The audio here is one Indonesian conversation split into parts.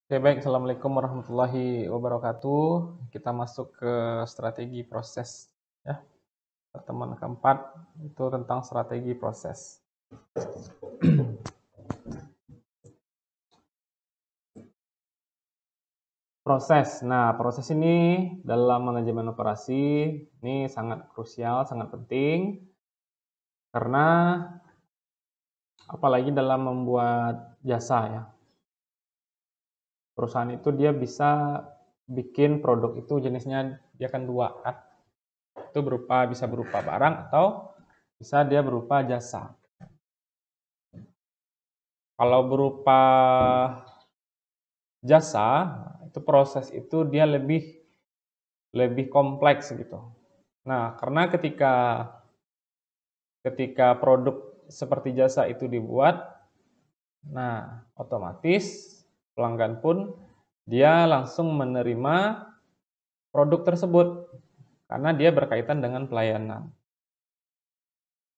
Oke, baik. Assalamualaikum warahmatullahi wabarakatuh. Kita masuk ke strategi proses, ya. Pertemuan keempat itu tentang strategi proses. Proses. Nah, proses ini dalam manajemen operasi ini sangat krusial, sangat penting karena apalagi dalam membuat jasa, ya. Perusahaan itu dia bisa bikin produk itu jenisnya dia kan dua, kan. Itu bisa berupa barang atau bisa dia berupa jasa. Kalau berupa jasa, itu proses itu dia lebih kompleks gitu. Nah, karena ketika produk seperti jasa itu dibuat, nah otomatis pelanggan pun dia langsung menerima produk tersebut karena dia berkaitan dengan pelayanan.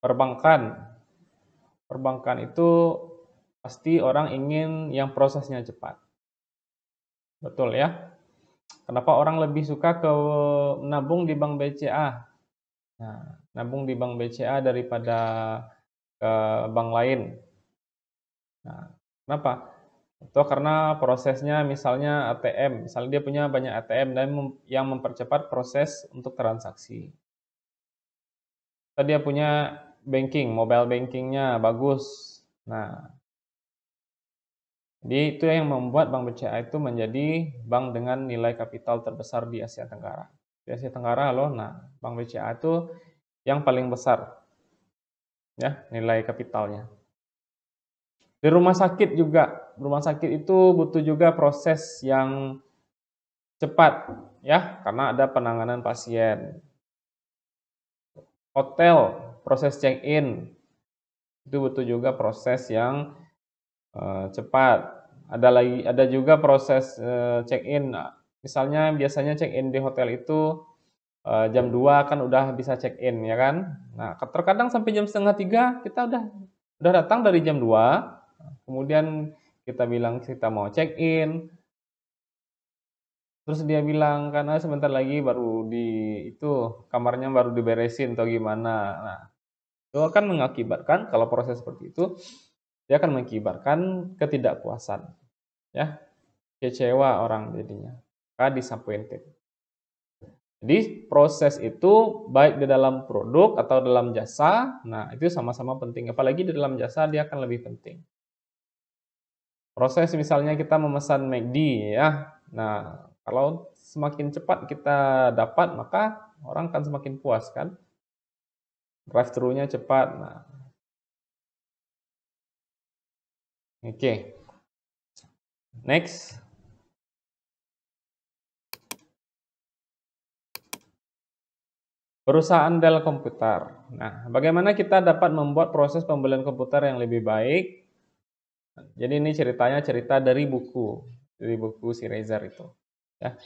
Perbankan itu pasti orang ingin yang prosesnya cepat. Betul ya? Kenapa orang lebih suka nabung di bank BCA? Nah, nabung di bank BCA daripada ke bank lain. Nah, kenapa? Atau karena prosesnya misalnya ATM, misalnya dia punya banyak ATM dan yang mempercepat proses untuk transaksi. Atau dia punya mobile bankingnya bagus. Nah, jadi itu yang membuat Bank BCA itu menjadi bank dengan nilai kapital terbesar di Asia Tenggara. Di Asia Tenggara loh, nah Bank BCA itu yang paling besar, ya, nilai kapitalnya. Di rumah sakit juga, rumah sakit itu butuh juga proses yang cepat, ya, karena ada penanganan pasien. Hotel, proses check-in, itu butuh juga proses yang cepat. Ada juga proses check-in. Misalnya biasanya check-in di hotel itu jam 2 kan udah bisa check-in, ya kan? Nah, terkadang sampai jam setengah 3 kita udah datang dari jam 2, kemudian kita bilang kita mau check-in, terus dia bilang karena sebentar lagi baru itu kamarnya baru diberesin atau gimana. Nah, itu akan mengakibatkan kalau proses seperti itu dia akan mengakibatkan ketidakpuasan, ya. Kecewa orang jadinya. Disappointed. Jadi proses itu baik di dalam produk atau dalam jasa, nah itu sama-sama penting. Apalagi di dalam jasa dia akan lebih penting. Proses misalnya kita memesan McD, ya. Nah, kalau semakin cepat kita dapat, maka orang akan semakin puas, kan. Drive thru-nya cepat. Nah, oke. Next. Perusahaan Dell komputer. Nah, bagaimana kita dapat membuat proses pembelian komputer yang lebih baik? Jadi ini cerita dari buku si Razer itu, ya.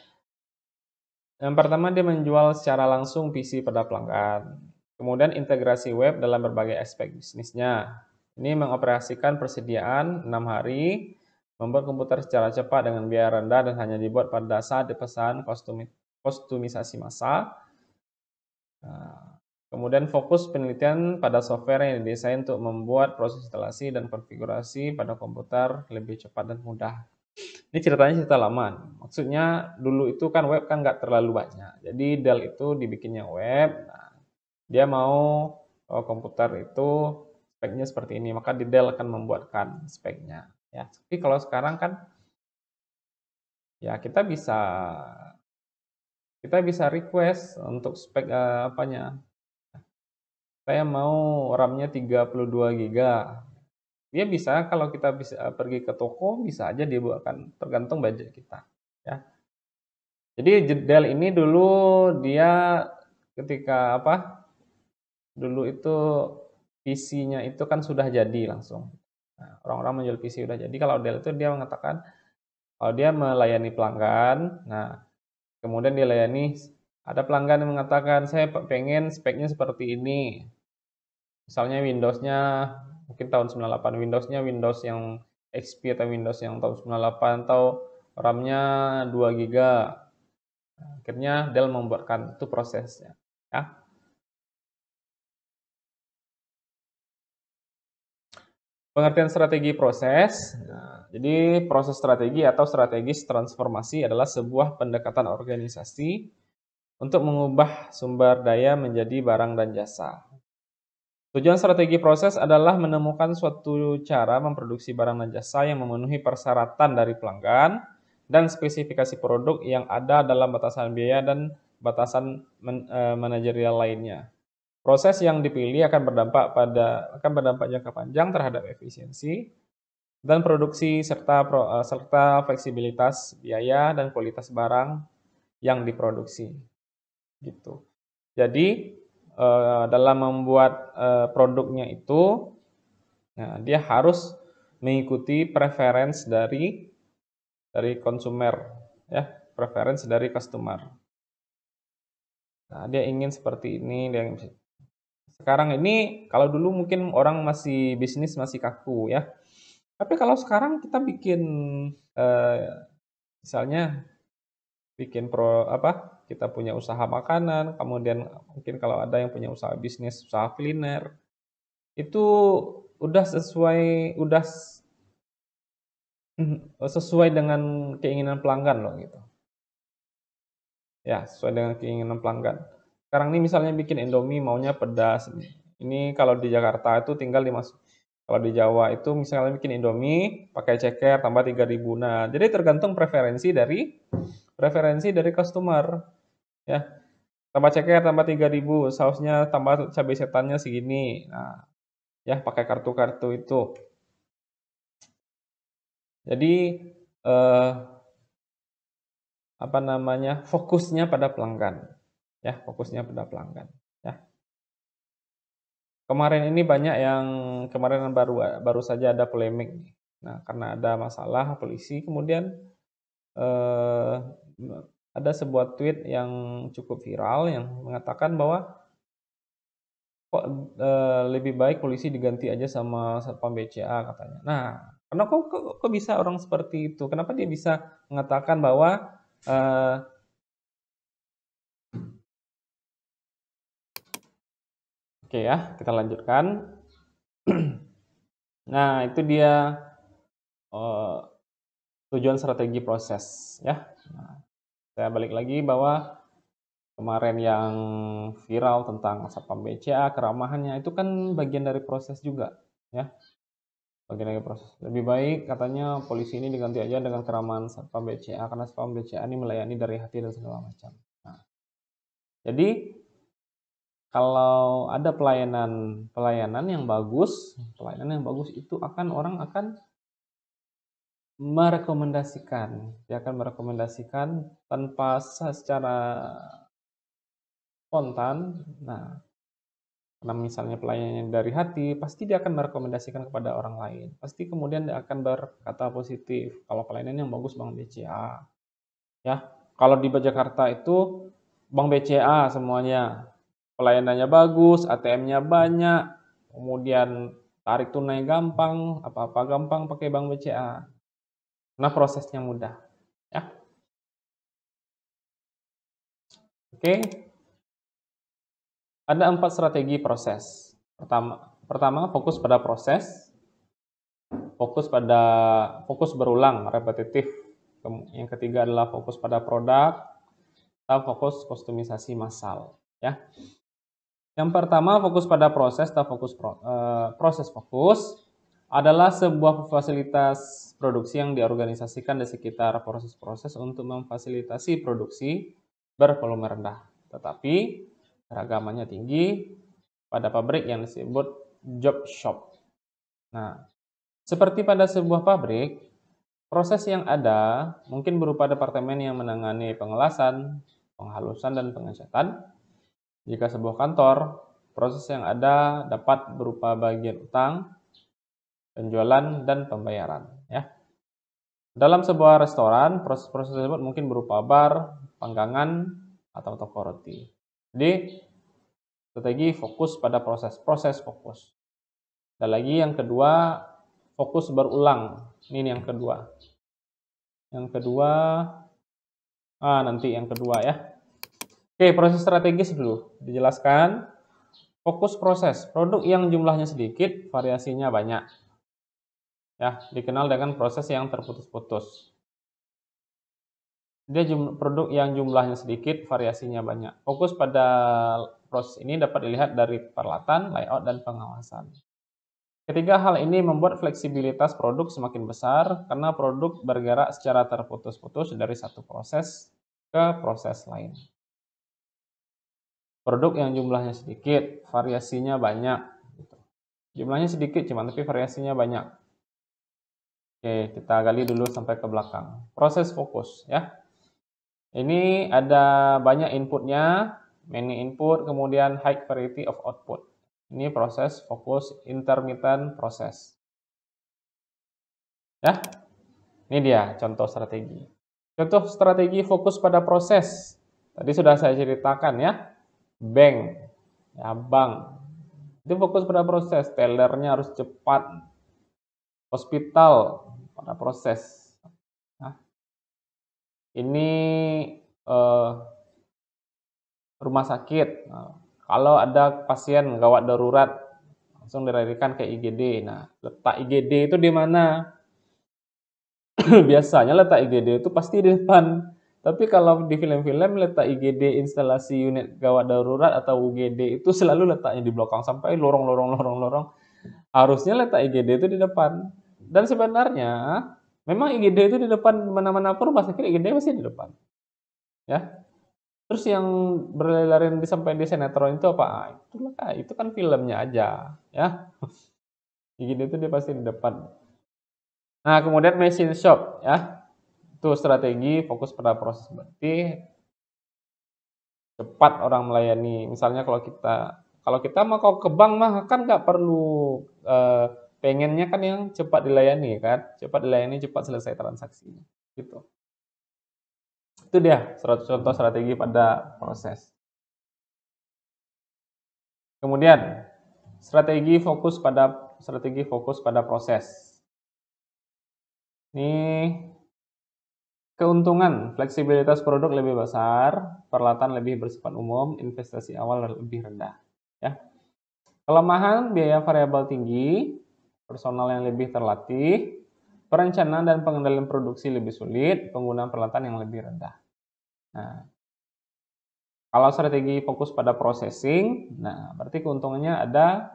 Yang pertama dia menjual secara langsung PC pada pelanggan. Kemudian integrasi web dalam berbagai aspek bisnisnya. Ini mengoperasikan persediaan 6 hari, membuat komputer secara cepat dengan biaya rendah dan hanya dibuat pada saat dipesan, kostumisasi massal. Nah, kemudian fokus penelitian pada software yang didesain untuk membuat proses instalasi dan konfigurasi pada komputer lebih cepat dan mudah. Ini ceritanya cerita lama. Maksudnya dulu itu kan web kan nggak terlalu banyak. Jadi Dell itu dibikinnya web. Nah, dia mau komputer itu speknya seperti ini. Maka di Dell akan membuatkan speknya. Ya, tapi kalau sekarang kan ya kita bisa request untuk spek apanya. Saya mau RAM-nya 32 GB. Dia bisa kalau kita bisa pergi ke toko bisa aja dia buatkan tergantung budget kita, ya. Jadi Dell ini dulu dia ketika dulu itu PC-nya itu kan sudah jadi langsung. Nah, orang-orang menjual PC sudah jadi. Kalau Dell itu dia mengatakan kalau dia melayani pelanggan, nah kemudian dia layani ada pelanggan yang mengatakan saya pengen speknya seperti ini. Misalnya Windows-nya mungkin tahun 98, Windows-nya Windows yang XP atau Windows yang tahun 98 atau RAM-nya 2 GB. Akhirnya Dell membuatkan itu prosesnya, ya. Pengertian strategi proses. Nah, jadi proses strategi atau strategis transformasi adalah sebuah pendekatan organisasi untuk mengubah sumber daya menjadi barang dan jasa. Tujuan strategi proses adalah menemukan suatu cara memproduksi barang dan jasa yang memenuhi persyaratan dari pelanggan dan spesifikasi produk yang ada dalam batasan biaya dan batasan manajerial lainnya. Proses yang dipilih akan berdampak jangka panjang terhadap efisiensi dan produksi serta fleksibilitas biaya dan kualitas barang yang diproduksi. Gitu. Jadi dalam membuat produknya itu, nah, dia harus mengikuti preference dari konsumer, ya, preference dari customer. Nah, dia ingin seperti ini, sekarang ini kalau dulu mungkin orang masih bisnis masih kaku, ya. Tapi kalau sekarang kita bikin misalnya bikin kita punya usaha makanan, kemudian mungkin kalau ada yang punya usaha bisnis, usaha kuliner, itu udah sesuai dengan keinginan pelanggan loh gitu. Ya, sesuai dengan keinginan pelanggan. Sekarang ini misalnya bikin Indomie maunya pedas. Ini kalau di Jakarta itu tinggal kalau di Jawa itu misalnya bikin Indomie pakai ceker tambah 3.000. Nah, jadi tergantung preferensi dari customer, ya. Tambah ceker tambah 3.000, sausnya tambah cabai setannya segini. Nah, ya pakai kartu-kartu itu. Jadi fokusnya pada pelanggan, ya, fokusnya pada pelanggan, ya. Kemarin ini banyak yang kemarin baru saja ada polemik nih. Nah, karena ada masalah polisi, kemudian eh, ada sebuah tweet yang cukup viral yang mengatakan bahwa kok lebih baik polisi diganti aja sama Satpam BCA katanya. Nah, karena kok bisa orang seperti itu? Kenapa dia bisa mengatakan bahwa oke ya, kita lanjutkan. Nah, itu dia tujuan strategi proses, ya. Nah, saya balik lagi bahwa kemarin yang viral tentang Satpam BCA, keramahannya itu kan bagian dari proses juga, ya. Bagian dari proses. Lebih baik katanya polisi ini diganti aja dengan keramahan Satpam BCA karena Satpam BCA ini melayani dari hati dan segala macam. Nah, jadi kalau ada pelayanan yang bagus, itu orang akan merekomendasikan, dia akan merekomendasikan tanpa secara spontan. Nah, karena misalnya pelayanannya dari hati, pasti dia akan merekomendasikan kepada orang lain. Pasti kemudian dia akan berkata positif. Kalau pelayanan yang bagus Bank BCA, ya. Kalau di Jakarta itu Bank BCA semuanya. Pelayanannya bagus, ATM-nya banyak, kemudian tarik tunai gampang, apa-apa gampang pakai Bank BCA. Nah, prosesnya mudah, ya. Oke. Ada 4 strategi proses. Pertama fokus pada proses, fokus berulang, repetitif. Yang ketiga adalah fokus pada produk, atau fokus kustomisasi massal, ya. Yang pertama fokus pada proses atau proses fokus adalah sebuah fasilitas produksi yang diorganisasikan di sekitar proses-proses untuk memfasilitasi produksi bervolume rendah, tetapi keragamannya tinggi pada pabrik yang disebut job shop. Nah, seperti pada sebuah pabrik, proses yang ada mungkin berupa departemen yang menangani pengelasan, penghalusan, dan pengecatan. Jika sebuah kantor, proses yang ada dapat berupa bagian utang, penjualan, dan pembayaran, ya. Dalam sebuah restoran, proses-proses tersebut mungkin berupa bar, panggangan, atau toko roti. Jadi, strategi fokus pada proses fokus. Dan lagi yang kedua, fokus berulang. Ini yang kedua. Yang kedua, nanti yang kedua ya. Oke, proses strategis dulu dijelaskan. Fokus proses, produk yang jumlahnya sedikit, variasinya banyak. Ya, dikenal dengan proses yang terputus-putus. Dia produk yang jumlahnya sedikit, variasinya banyak. Fokus pada proses ini dapat dilihat dari peralatan, layout, dan pengawasan. Ketiga hal ini membuat fleksibilitas produk semakin besar karena produk bergerak secara terputus-putus dari satu proses ke proses lain. Produk yang jumlahnya sedikit, variasinya banyak. Jumlahnya sedikit cuman, tapi variasinya banyak. Oke, kita gali dulu sampai ke belakang. Proses fokus ya. Ini ada banyak inputnya, many input, kemudian high variety of output. Ini proses fokus intermittent proses. Ya, ini dia contoh strategi. Contoh strategi fokus pada proses. Tadi sudah saya ceritakan ya. Bank, ya bank. Itu fokus pada proses. Tellernya harus cepat. Hospital pada proses. Nah, ini rumah sakit. Nah, kalau ada pasien gawat darurat, langsung dilarikan ke IGD. Nah, letak IGD itu di mana? Biasanya letak IGD itu pasti di depan. Tapi kalau di film-film letak IGD instalasi unit gawat darurat atau UGD itu selalu letaknya di belakang sampai lorong. Harusnya letak IGD itu di depan. Dan sebenarnya memang IGD itu di depan mana-mana pun rumah sakit IGD pasti di depan. Ya. Terus yang berlari sampai di sinetron itu apa? Itu kan filmnya aja, ya. IGD itu dia pasti di depan. Nah, kemudian machine shop, ya. Itu strategi fokus pada proses, berarti cepat orang melayani. Misalnya kalau kita mau ke bank mah kan nggak perlu pengennya kan yang cepat dilayani kan, cepat dilayani, cepat selesai transaksinya, gitu. Itu dia contoh strategi pada proses. Kemudian strategi fokus pada proses. Ini keuntungan, fleksibilitas produk lebih besar, peralatan lebih bersifat umum, investasi awal lebih rendah. Ya. Kelemahan, biaya variabel tinggi, personal yang lebih terlatih, perencanaan dan pengendalian produksi lebih sulit, penggunaan peralatan yang lebih rendah. Nah, kalau strategi fokus pada processing, nah berarti keuntungannya ada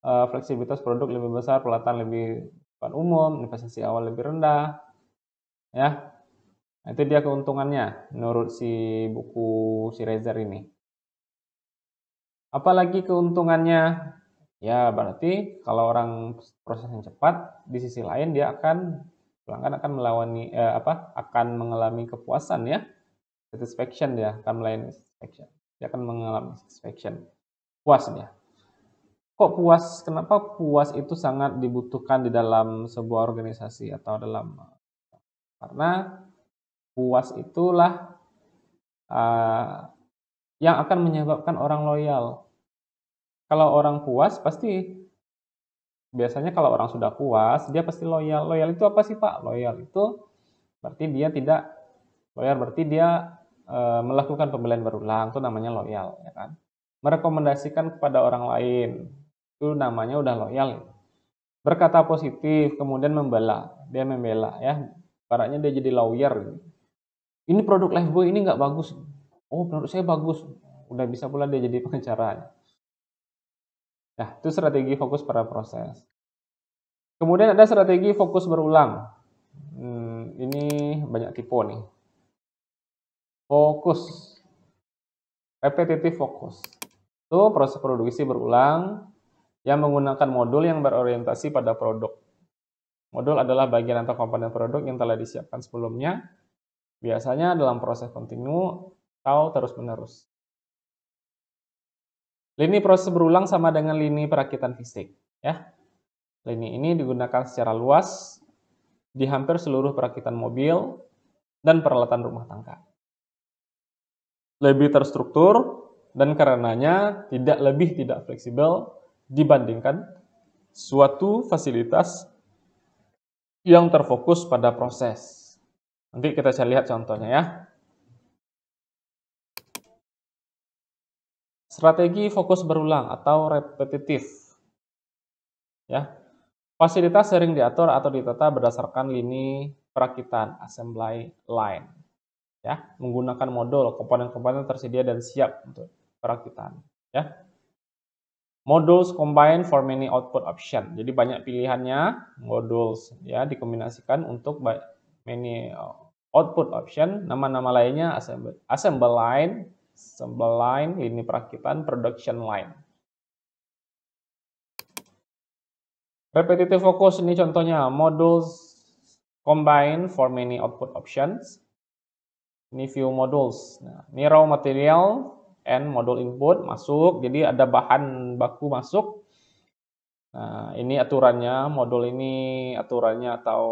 fleksibilitas produk lebih besar, peralatan lebih cepat umum, investasi awal lebih rendah, ya. Nah, itu dia keuntungannya menurut si buku Sirezer ini. Apalagi keuntungannya? Ya berarti kalau orang proses yang cepat, di sisi lain dia pelanggan akan akan mengalami kepuasan ya, satisfaction, dia akan melayani satisfaction, dia akan mengalami satisfaction, puas dia. Kok puas? Kenapa puas itu sangat dibutuhkan di dalam sebuah organisasi atau karena puas itulah yang akan menyebabkan orang loyal. Kalau orang puas pasti, biasanya kalau orang sudah puas dia pasti loyal. Loyal itu apa sih Pak? Loyal itu berarti dia melakukan pembelian berulang, itu namanya loyal, ya kan? Merekomendasikan kepada orang lain, itu namanya udah loyal. Berkata positif, kemudian membela ya. Ibaratnya dia jadi lawyer gitu. Ini produk Lifebuoy ini nggak bagus. Oh, menurut saya bagus. Udah bisa pula dia jadi pengacara. Nah, itu strategi fokus pada proses. Kemudian ada strategi fokus berulang. Ini banyak tipe nih. Fokus. Repetitive fokus. Itu proses produksi berulang yang menggunakan modul yang berorientasi pada produk. Modul adalah bagian atau komponen produk yang telah disiapkan sebelumnya, biasanya dalam proses kontinu atau terus-menerus. Lini proses berulang sama dengan lini perakitan fisik, ya. Lini ini digunakan secara luas di hampir seluruh perakitan mobil dan peralatan rumah tangga. Lebih terstruktur dan karenanya tidak fleksibel dibandingkan suatu fasilitas yang terfokus pada proses. Nanti kita bisa lihat contohnya ya. Strategi fokus berulang atau repetitif. Ya. Fasilitas sering diatur atau ditata berdasarkan lini perakitan, assembly line. Ya, menggunakan modul, komponen-komponen tersedia dan siap untuk perakitan. Ya. Modules combine for many output option. Jadi banyak pilihannya, modules ya dikombinasikan untuk many output option. Nama-nama lainnya assembly line, lini perakitan, production line. Repetitive focus ini contohnya modules combine for many output options. Ini view modules. Nah, ini raw material and module input masuk. Jadi ada bahan baku masuk. Nah, ini aturannya, modul ini aturannya atau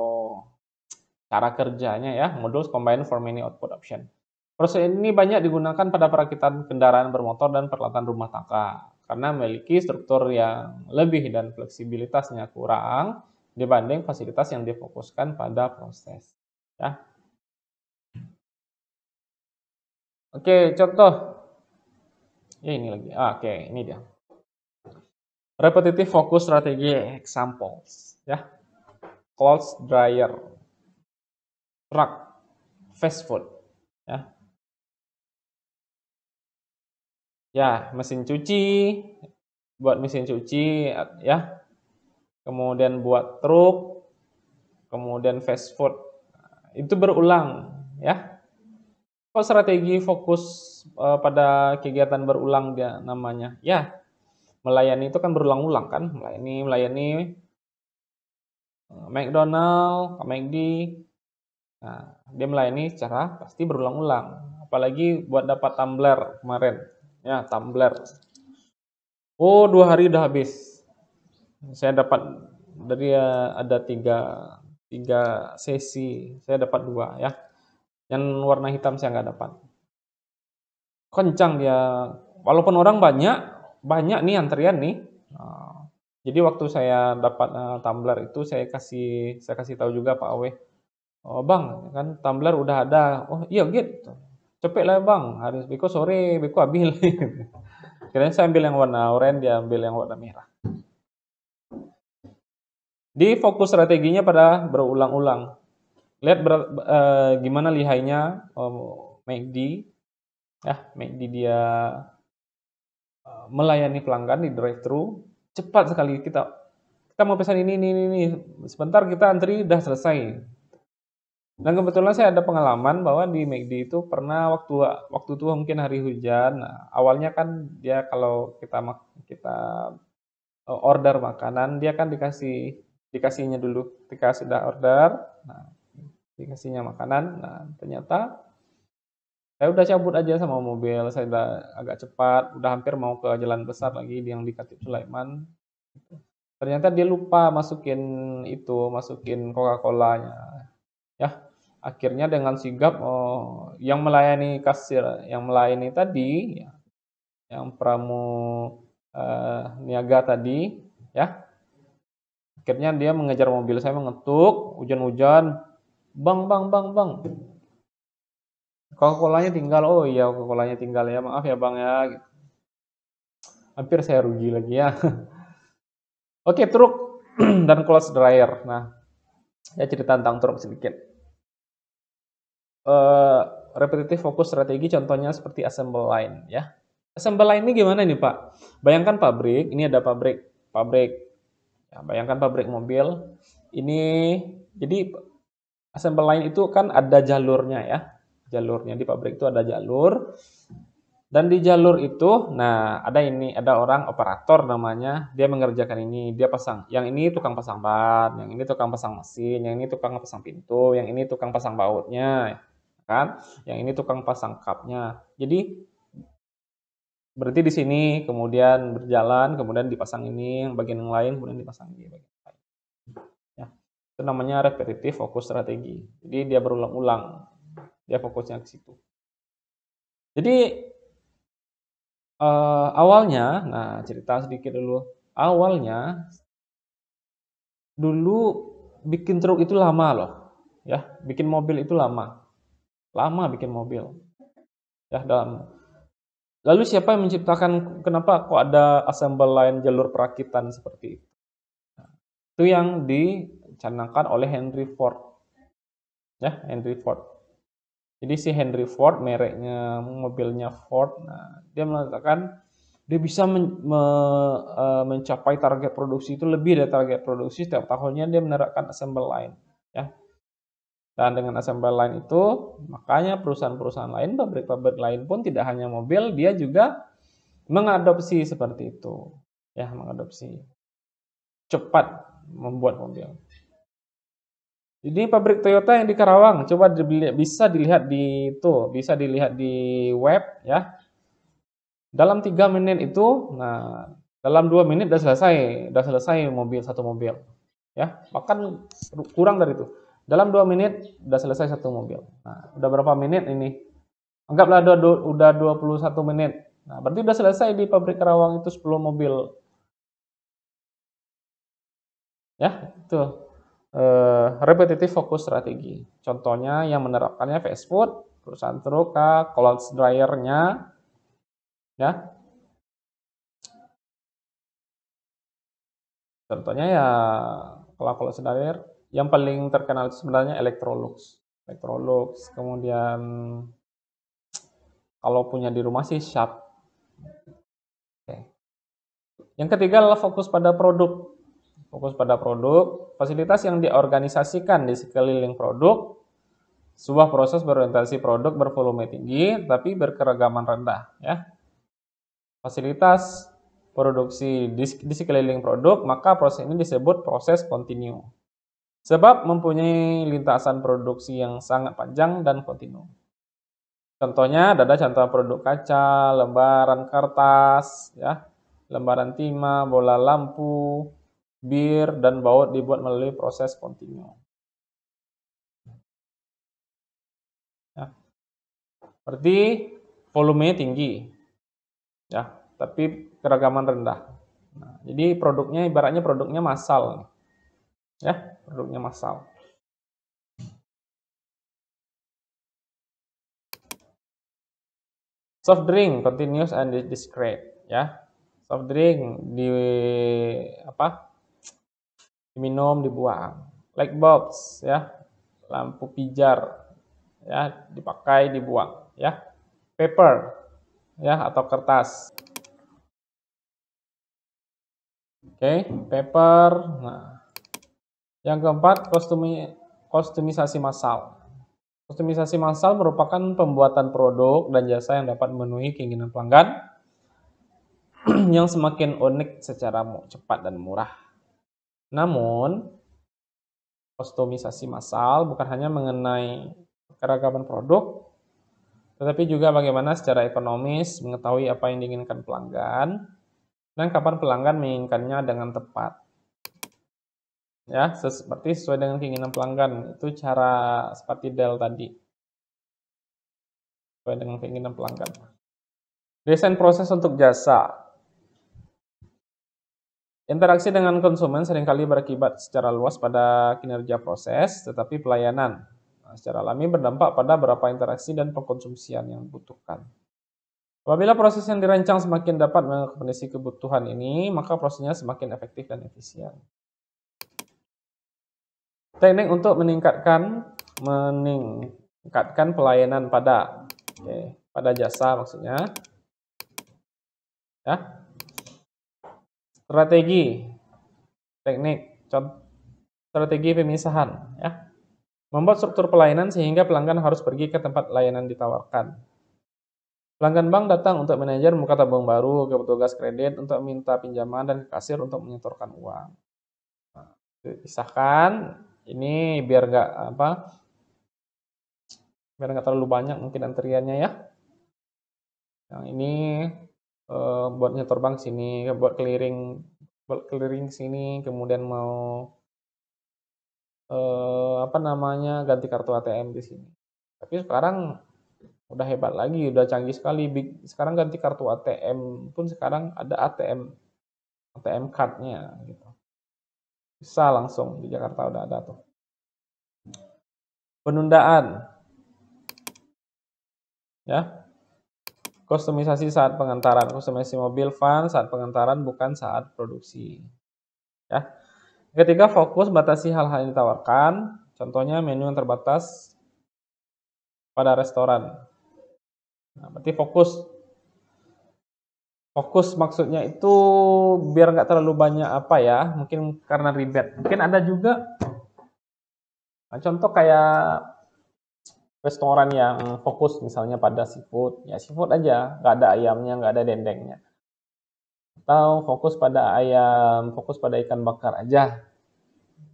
cara kerjanya ya, modules combine for many output option. Proses ini banyak digunakan pada perakitan kendaraan bermotor dan peralatan rumah tangga karena memiliki struktur yang lebih dan fleksibilitasnya kurang dibanding fasilitas yang difokuskan pada proses. Ya. Oke, contoh. Ya ini lagi. Oke, ini dia. Repetitive focus strategi examples. Ya. Clothes dryer, truck, fast food. Ya. Ya, mesin cuci, buat mesin cuci ya. Kemudian buat truk, kemudian fast food. Itu berulang ya. Kok strategi fokus pada kegiatan berulang dia namanya? Ya, melayani itu kan berulang-ulang kan, melayani McDonald, McD. Nah, dia melayani secara pasti berulang-ulang. Apalagi buat dapat tumbler kemarin. Ya, tumbler. Oh, 2 hari udah habis. Saya dapat dari ada tiga sesi. Saya dapat 2 ya. Yang warna hitam saya nggak dapat. Kencang dia. Walaupun orang banyak nih antrian nih. Jadi waktu saya dapat tumbler itu saya kasih tahu juga Pak Awe. Oh, Bang, kan tumbler udah ada. Oh, iya gitu. Cepet lah Bang, hari Beko sore, Beko ambil. Kirain saya ambil yang warna oranye, dia ambil yang warna merah. Di fokus strateginya pada berulang-ulang. Lihat gimana lihainya McD. Ya, McD dia melayani pelanggan di drive-thru. Cepat sekali kita mau pesan ini. Sebentar kita antri udah selesai. Dan kebetulan saya ada pengalaman bahwa di McD itu pernah waktu itu mungkin hari hujan. Nah, awalnya kan dia kalau kita order makanan, dia kan dikasihnya dulu ketika sudah order. Nah, dikasihnya makanan. Nah, ternyata saya udah cabut aja sama mobil, saya udah agak cepat, udah hampir mau ke jalan besar lagi yang di Khatib Sulaiman. Ternyata dia lupa masukin Coca-Colanya. Ya, akhirnya dengan sigap yang melayani kasir, yang melayani tadi, ya, yang niaga tadi, ya, akhirnya dia mengejar mobil saya mengetuk, hujan-hujan, bang, Coca-Colanya tinggal, oh iya Coca-Colanya tinggal ya, maaf ya bang ya, gitu. Hampir saya rugi lagi ya. Oke, truk dan clothes dryer. Nah, saya cerita tentang truk sedikit. Repetitive fokus strategi contohnya seperti assembly line ya. Assembly line ini gimana nih Pak? Bayangkan pabrik, ini ada pabrik. Ya, bayangkan pabrik mobil. Ini jadi assembly line itu kan ada jalurnya ya. Jalurnya di pabrik itu ada jalur. Dan di jalur itu, nah ada orang operator namanya, dia mengerjakan ini, dia pasang. Yang ini tukang pasang ban, yang ini tukang pasang mesin, yang ini tukang pasang pintu, yang ini tukang pasang bautnya, kan? Yang ini tukang pasang kapnya. Jadi berarti di sini kemudian berjalan, kemudian dipasang ini, bagian yang lain kemudian dipasang ini bagian yang lain. Ya. Itu namanya repetitive fokus strategi. Jadi dia berulang-ulang. Dia fokusnya ke situ. Jadi awalnya, nah cerita sedikit dulu. Awalnya dulu bikin truk itu lama loh, ya. Bikin mobil itu lama. Lama bikin mobil. Ya, lalu siapa yang menciptakan, kenapa kok ada assembly line jalur perakitan seperti itu? Itu yang dicanangkan oleh Henry Ford. Ya, Henry Ford. Jadi si Henry Ford, mereknya mobilnya Ford, nah, dia mengatakan dia bisa mencapai target produksi itu lebih dari target produksi setiap tahunnya. Dia menerapkan assembly line, ya. Dan dengan assembly line itu, makanya perusahaan-perusahaan lain, pabrik-pabrik lain pun tidak hanya mobil, dia juga mengadopsi seperti itu, ya, mengadopsi cepat membuat mobil. Jadi pabrik Toyota yang di Karawang, coba bisa dilihat di web, ya. Dalam 3 menit itu, nah, dalam 2 menit udah selesai satu mobil, ya. Bahkan kurang dari itu. Dalam 2 menit udah selesai satu mobil. Nah, udah berapa menit ini? Anggaplah udah 21 menit. Nah, berarti udah selesai di pabrik Karawang itu 10 mobil. Ya, itu repetitif fokus strategi. Contohnya yang menerapkannya fast food, perusahaan truk, cold dryer-nya, ya. Contohnya ya, kalau cold dryer yang paling terkenal itu sebenarnya Electrolux. Electrolux, kemudian kalau punya di rumah sih Sharp. Oke. Yang ketiga adalah fokus pada produk. Fokus pada produk, fasilitas yang diorganisasikan di sekeliling produk, sebuah proses berorientasi produk bervolume tinggi tapi berkeragaman rendah, ya. Fasilitas produksi di sekeliling produk, maka proses ini disebut proses kontinu. Sebab mempunyai lintasan produksi yang sangat panjang dan kontinu. Contohnya ada contoh produk kaca, lembaran kertas, ya, lembaran timah, bola lampu, bir, dan baut dibuat melalui proses kontinu. Ya. Berarti volume tinggi, ya, tapi keragaman rendah. Nah, jadi produknya ibaratnya produknya massal, ya, produknya massal. Soft drink, continuous and discrete, ya. Soft drink diminum, dibuang. Light bulbs, ya, lampu pijar, ya, dipakai, dibuang, ya. Paper, ya, atau kertas. Oke, paper. Nah, yang keempat, kostumisasi massal. Kostumisasi massal merupakan pembuatan produk dan jasa yang dapat memenuhi keinginan pelanggan yang semakin unik secara cepat dan murah. Namun, kostumisasi massal bukan hanya mengenai keragaman produk, tetapi juga bagaimana secara ekonomis mengetahui apa yang diinginkan pelanggan dan kapan pelanggan menginginkannya dengan tepat. Ya, seperti sesuai dengan keinginan pelanggan. Itu cara seperti Dell tadi. Sesuai dengan keinginan pelanggan. Desain proses untuk jasa. Interaksi dengan konsumen seringkali berakibat secara luas pada kinerja proses, tetapi pelayanan secara alami berdampak pada berapa interaksi dan pengkonsumsian yang dibutuhkan. Apabila proses yang dirancang semakin dapat mengakomodasi kebutuhan ini, maka prosesnya semakin efektif dan efisien. Teknik untuk meningkatkan pelayanan pada jasa maksudnya, ya. Strategi pemisahan, ya. Membuat struktur pelayanan sehingga pelanggan harus pergi ke tempat layanan ditawarkan. Pelanggan bank datang untuk manajer membuka tabung baru, ke petugas kredit untuk minta pinjaman, dan ke kasir untuk menyetorkan uang. Nah, pisahkan ini biar nggak terlalu banyak mungkin antriannya, ya. Yang ini buat nyetor bank sini, buat clearing sini, kemudian mau ganti kartu ATM di sini. Tapi sekarang udah hebat lagi, udah canggih sekali. Sekarang ganti kartu ATM pun sekarang ada ATM card-nya gitu. Bisa langsung di Jakarta udah ada tuh. Penundaan. Ya. Kustomisasi saat pengantaran, kustomisasi mobil van saat pengantaran bukan saat produksi. Ya. Ketiga, fokus batasi hal-hal yang ditawarkan, contohnya menu yang terbatas pada restoran. Nah, berarti fokus maksudnya itu biar nggak terlalu banyak apa ya, mungkin karena ribet. Mungkin ada juga contoh kayak restoran yang fokus misalnya pada seafood, ya seafood aja, nggak ada ayamnya, nggak ada dendengnya. Atau fokus pada ayam, fokus pada ikan bakar aja.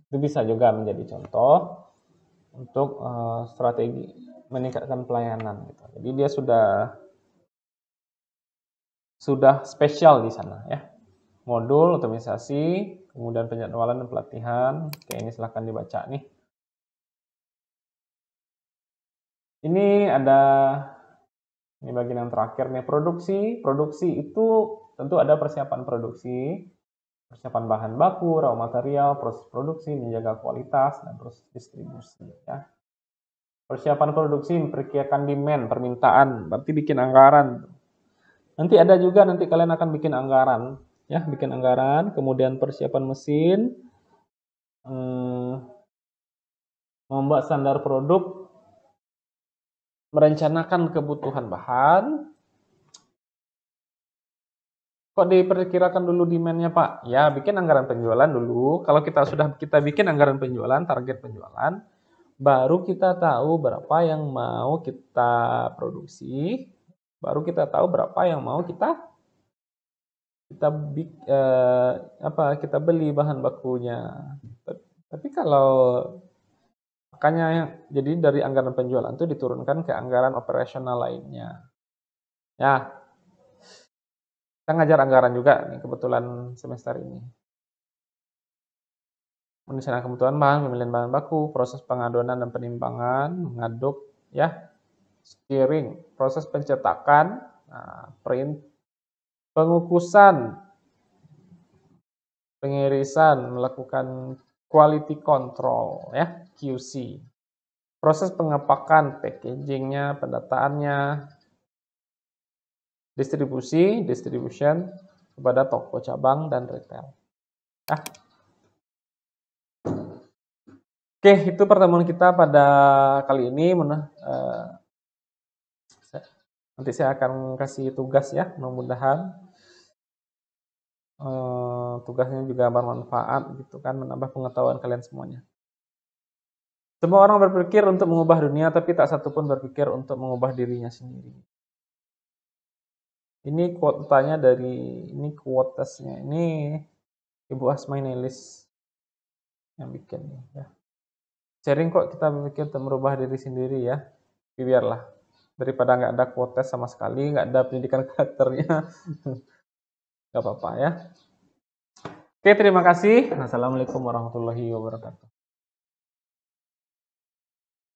Itu bisa juga menjadi contoh untuk strategi meningkatkan pelayanan gitu. Jadi dia sudah spesial di sana ya. Modul otomisasi, kemudian penjadwalan dan pelatihan. Oke, ini silahkan dibaca nih. Ini bagian yang terakhir nih, produksi. Produksi itu tentu ada persiapan produksi, persiapan bahan baku, raw material, proses produksi, menjaga kualitas, dan proses distribusi ya. Persiapan produksi memperkirakan demand, permintaan, berarti bikin anggaran. Nanti ada juga nanti kalian akan bikin anggaran, ya, bikin anggaran, kemudian persiapan mesin, membuat standar produk, merencanakan kebutuhan bahan. Kok diperkirakan dulu demand-nya, Pak? Ya, bikin anggaran penjualan dulu. Kalau kita bikin anggaran penjualan, target penjualan, baru kita tahu berapa yang mau kita produksi, baru kita tahu berapa yang mau kita beli bahan bakunya. Tapi kalau makanya jadi dari anggaran penjualan itu diturunkan ke anggaran operasional lainnya. Ya, kita ngajar anggaran juga nih kebetulan semester ini. Penyusunan kebutuhan bahan, pemilihan bahan baku, proses pengadonan dan penimbangan, mengaduk, ya, stirring, proses pencetakan, print, pengukusan, pengirisan, melakukan quality control, ya, QC, proses pengepakan, packagingnya, pendataannya, distribution kepada toko cabang dan retail. Ya. Oke, itu pertemuan kita pada kali ini. Nanti saya akan kasih tugas ya, mudah-mudahan tugasnya juga bermanfaat gitu kan, menambah pengetahuan kalian semuanya. Semua orang berpikir untuk mengubah dunia, tapi tak satu pun berpikir untuk mengubah dirinya sendiri. Ini quote-nya ini quotes-nya ini Ibu Asmainelis yang bikin ya. Sharing kok kita berpikir untuk merubah diri sendiri ya. Biarlah daripada nggak ada quotes sama sekali, nggak ada pendidikan karakternya. Nggak apa-apa ya. Oke, terima kasih. Assalamualaikum warahmatullahi wabarakatuh.